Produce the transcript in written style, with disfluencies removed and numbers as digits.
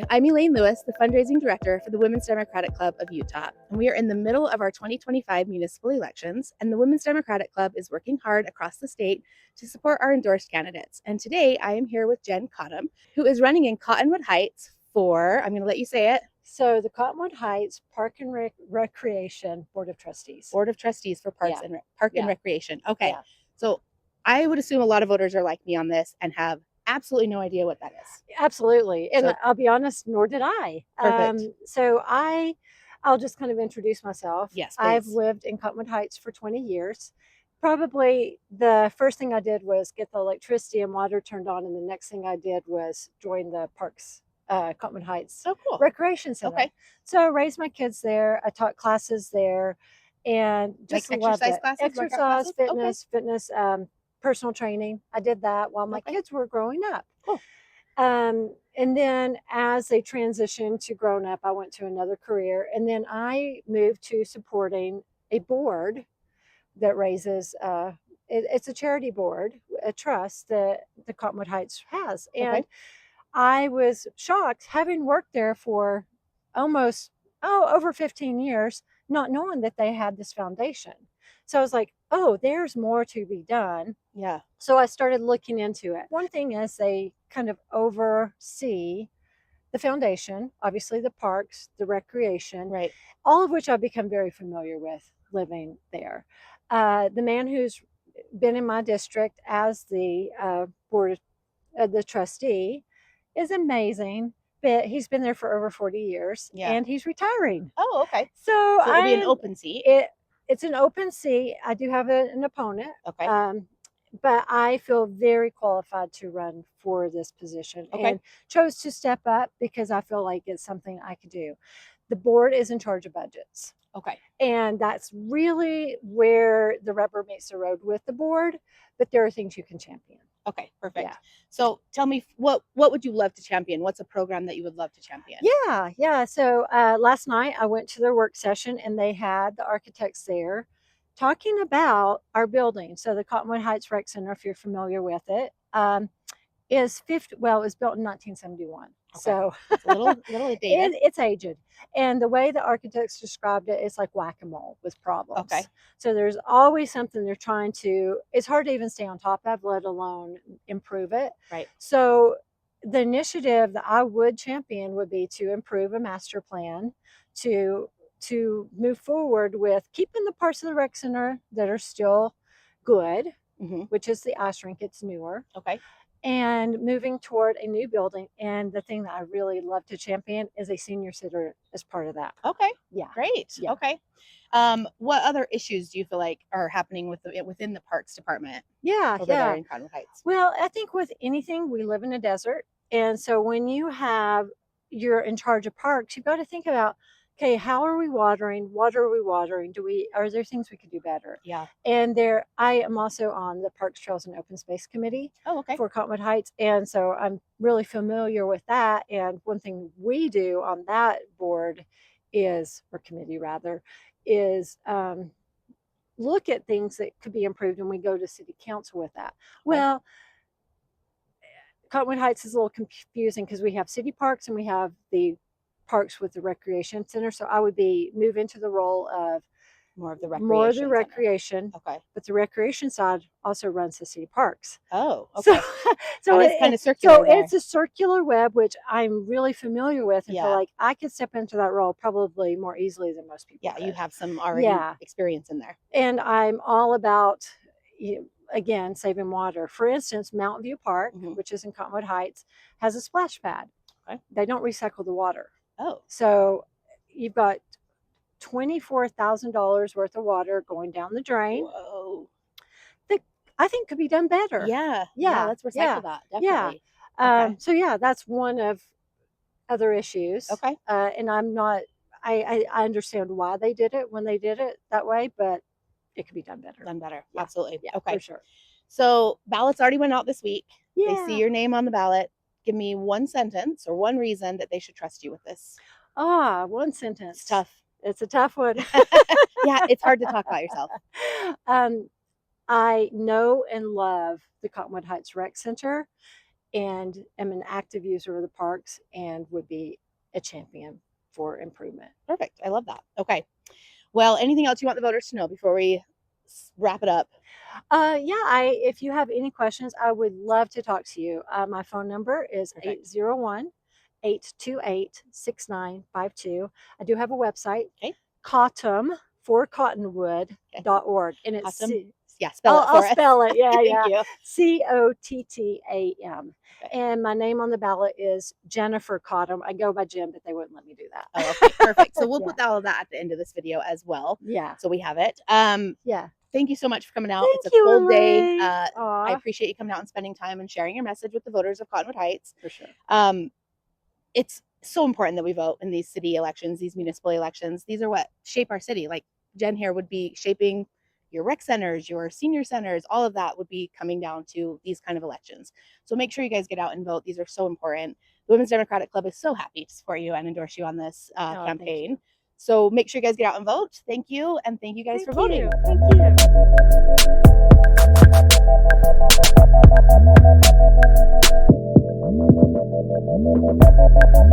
I'm Elaine Lewis, the fundraising director for the Women's Democratic Club of Utah, and we are in the middle of our 2025 municipal elections, and the Women's Democratic Club is working hard across the state to support our endorsed candidates. And today I am here with Jen Cottam, who is running in Cottonwood Heights for, I'm going to let you say it, So the Cottonwood Heights Park and Recreation Board of Trustees. Board of Trustees for Park and Yeah. Recreation. Okay. Yeah. So I would assume a lot of voters are like me on this and have absolutely no idea what that is. Absolutely. And So- I'll be honest, nor did I. Perfect. So I'll just kind of introduce myself. Yes, I've please. lived in Cottonwood Heights for 20 years. Probably the first thing I did was get the electricity and water turned on, and the next thing I did was join the Parks Cottonwood Heights Oh, cool. Recreation Center. Okay. So I raised my kids there. I taught classes there, and just Like loved exercise it. classes, workout Exercise, classes? fitness, personal training. I did that while my Okay. kids were growing up. Cool. And then as they transitioned to grown up, I went to another career, and then I moved to supporting a board that raises. It's a charity board, a trust that the Cottonwood Heights has, and Okay. I was shocked, having worked there for almost over 15 years, not knowing that they had this foundation. So I was like, oh, there's more to be done. Yeah. So I started looking into it. One thing is they kind of oversee the foundation, obviously the parks, the recreation, Right. all of which I've become very familiar with living there. The man who's been in my district as the board, the trustee, is amazing. But he's been there for over 40 years, and he's retiring. Oh, okay. So it'll be an open seat. It's an open seat. I do have an opponent. Okay. But I feel very qualified to run for this position, and chose to step up because I feel like it's something I could do. The board is in charge of budgets. Okay. And that's really where the rubber meets the road with the board, but there are things you can champion. Okay, perfect. Yeah. So tell me, what would you love to champion? What's a program that you would love to champion? Yeah. So last night I went to their work session, and they had the architects there talking about our building. So the Cottonwood Heights Rec Center, if you're familiar with it, is it was built in 1971. Okay. So it's a little dated. It's aged. And the way the architects described it, it's like whack-a-mole with problems. Okay. So there's always something they're trying to, it's hard to even stay on top of, let alone improve it. Right. So the initiative that I would champion would be to improve a master plan, to move forward with keeping the parts of the rec center that are still good, which is the ice rink. It's newer. Okay. And moving toward a new building. And the thing that I really love to champion is a senior center as part of that. Okay. Yeah. Great. Yeah. Okay. What other issues do you feel like are happening within the Parks Department? Yeah. Over there in Cottonwood Heights. Well, I think with anything, we live in a desert. And so when you're in charge of parks, you've got to think about, okay, how are we watering? What are we watering? Are there things we could do better? Yeah. And I am also on the Parks, Trails, and Open Space Committee for Cottonwood Heights. And so I'm really familiar with that. And one thing we do on that board or committee rather, is look at things that could be improved, and we go to city council with that. Well, Cottonwood Heights is a little confusing because we have city parks and we have the parks with the recreation center. So I would move into the role of more of the recreation. Okay. But the recreation side also runs the city parks. Oh, okay. So it's kind of circular. So it's a circular web, which I'm really familiar with, and feel like I could step into that role probably more easily than most people. Yeah, you have some already experience in there. And I'm all about, again, saving water. For instance, Mountain View Park, which is in Cottonwood Heights, has a splash pad. Okay. They don't recycle the water. Oh. So you've got $24,000 worth of water going down the drain. Whoa. That I think could be done better. Yeah. Let's recycle that. Definitely. Yeah. So that's one of other issues. Okay. And I understand why they did it when they did it that way, but it could be done better. Yeah. Absolutely. Yeah, okay. For sure. So ballots already went out this week. Yeah. They see your name on the ballot. Give me one sentence or one reason that they should trust you with this. One sentence. It's tough. It's a tough one. Yeah, it's hard to talk about yourself. I know and love the Cottonwood Heights Rec Center. and am an active user of the parks and would be a champion for improvement. Perfect. I love that. Okay. Well, anything else you want the voters to know before we wrap it up? If you have any questions, I would love to talk to you. My phone number is 801-828-6952. I do have a website, Cottam for Cottonwood.org. And it's spell it for us. I'll spell it. Yeah, Thank you. Cottam. And my name on the ballot is Jennifer Cottam. I go by Jen, but they wouldn't let me do that. Oh, okay. Perfect. So we'll put all of that at the end of this video as well. Yeah. So we have it. Yeah. Thank you so much for coming out. Thank it's a cold day. I appreciate you coming out and spending time and sharing your message with the voters of Cottonwood Heights. For sure. It's so important that we vote in these city elections, these municipal elections. These are what shape our city. Like Jen here would be shaping your rec centers, your senior centers, all of that would be coming down to these kind of elections. So make sure you guys get out and vote. These are so important. The Women's Democratic Club is so happy to support you and endorse you on this campaign. So make sure you guys get out and vote. Thank you. And thank you guys for voting. Thank you.